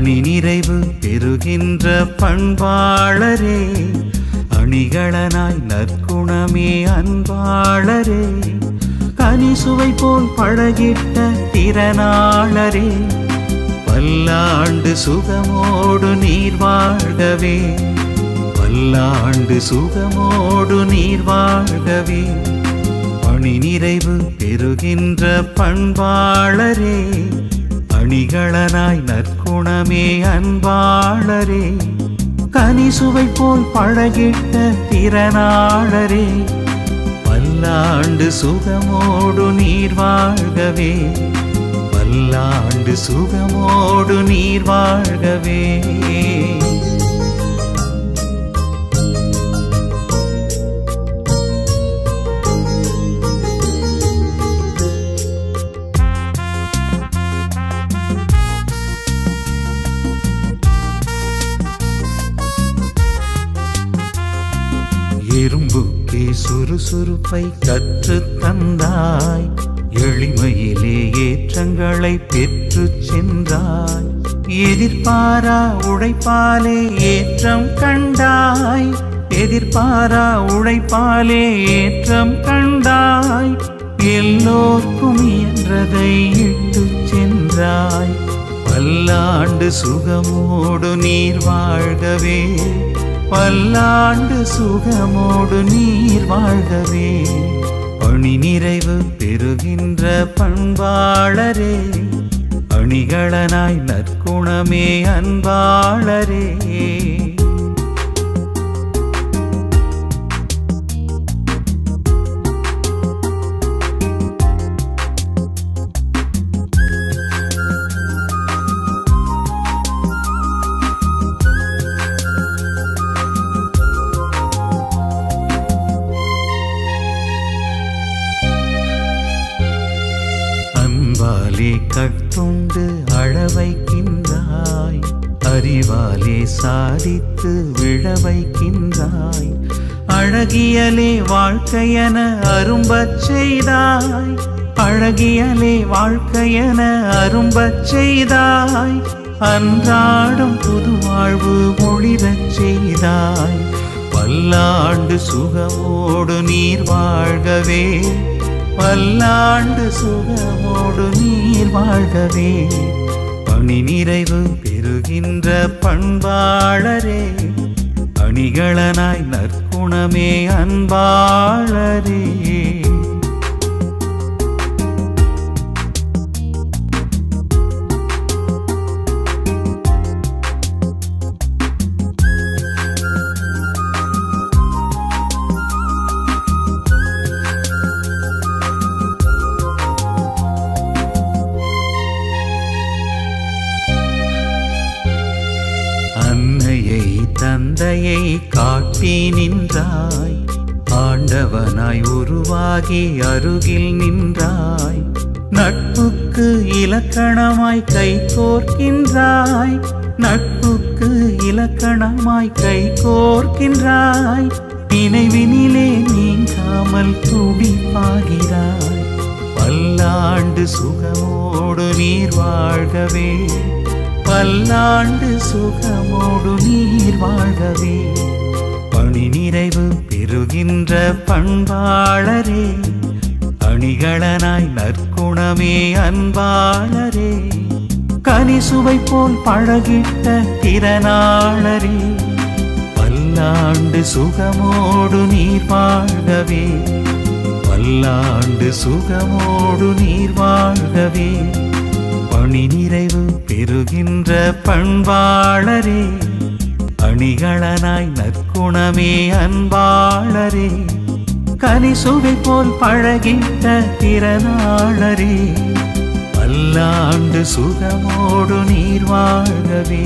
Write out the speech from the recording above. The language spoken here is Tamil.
பணி நிறைவு பெறுகின்ற பண்பாளரே, அணிகளனாய் நற்குணமே அன்பாளரே, கனிசுவை போல் பழகிட்ட திறனாளரே, பல்லாண்டு சுகமோடு நீர் வாழ்கவே, பல்லாண்டு சுகமோடு நீர் வாழ்கவே. பணி நிறைவு பெறுகின்ற பண்பாளரே, அணிகளனாய் நற்குணமே அன்பாளரே, கனிசுவை போல் பழகிட்ட திறனாளரே, பல்லாண்டு சுகமோடு நீர் வாழ்கவே, பல்லாண்டு சுகமோடு நீர் வாழ்கவே. எறும்புக்கே சுறுசுறுப்பை கற்று தந்தாய், எளிமையிலே ஏற்றங்களை பெற்று சென்றாய், எதிர்பாரா உழைப்பாலே ஏற்றம் கண்டாய், எதிர்பாரா உழைப்பாலே ஏற்றம் கண்டாய், எல்லோர்க்கும் இயன்றதை இட்டு சென்றாய், பல்லாண்டு சுகமோடு நீர் வாழ்கவே, பல்லாண்டு சுகமோடு நீர் வாழ்கவே. பணி நிறைவு பெறுகின்ற பண்பாளரே, அணிகளனாய் நற்குணமே அன்பாளரே, அன்பாலே கட்டுண்டு அழவைக்கின்றாய், அறிவாலே சாதித்து விழவைக்கின்றாய், அழகியலே வாழ்க்கையென அரும்பச் செய்தாய், அழகியலே வாழ்க்கையென அரும்பச் செய்தாய், அன்றாடம் புது வாழ்வு ஒளிரச் செய்தாய், பல்லாண்டு சுகமோடு நீர் வாழ்கவே, பல்லாண்டு சுகமோடு நீர் வாழ்கவே. பணி நிறைவு பெறுகின்ற பண்பாளரே, அணிகளனாய் நற்குணமே அன்பாளரே, அன்னையை தந்தையை காட்டி நின்றாய், ஆண்டவனாய் உருவாகி அருகில் நின்றாய், நட்புக்கு இலக்கணமாய் கை கோர்க்கின்றாய், நட்புக்கு இலக்கணமாய் கை கோர்க்கின்றாய், நினைவினிலே நீங்காமல் துடிப்பாகிறாய், பல்லாண்டு சுகமோடு நீர் வாழ்கவே, பல்லாண்டு சுகமோடு நீர் வாழ்கவே. பணி நிறைவு பெறுகின்ற பண்பாளரே, அணிகளனாய் நற்குணமே அன்பாளரே, கனிசுவை போல் பழகிட்ட திறனாளரே, பல்லாண்டு சுகமோடு நீர் வாழ்கவே, பல்லாண்டு சுகமோடு நீர் வாழ்கவே. பணி நிறைவு பெறுகின்ற பண்பாளரே, அணிகளனாய் நற்குணமே அன்பாளரே, கனிசுவை போல் பழகிட்ட திறனாளரே, பல்லாண்டு சுகமோடு நீர் வாழ்கவே.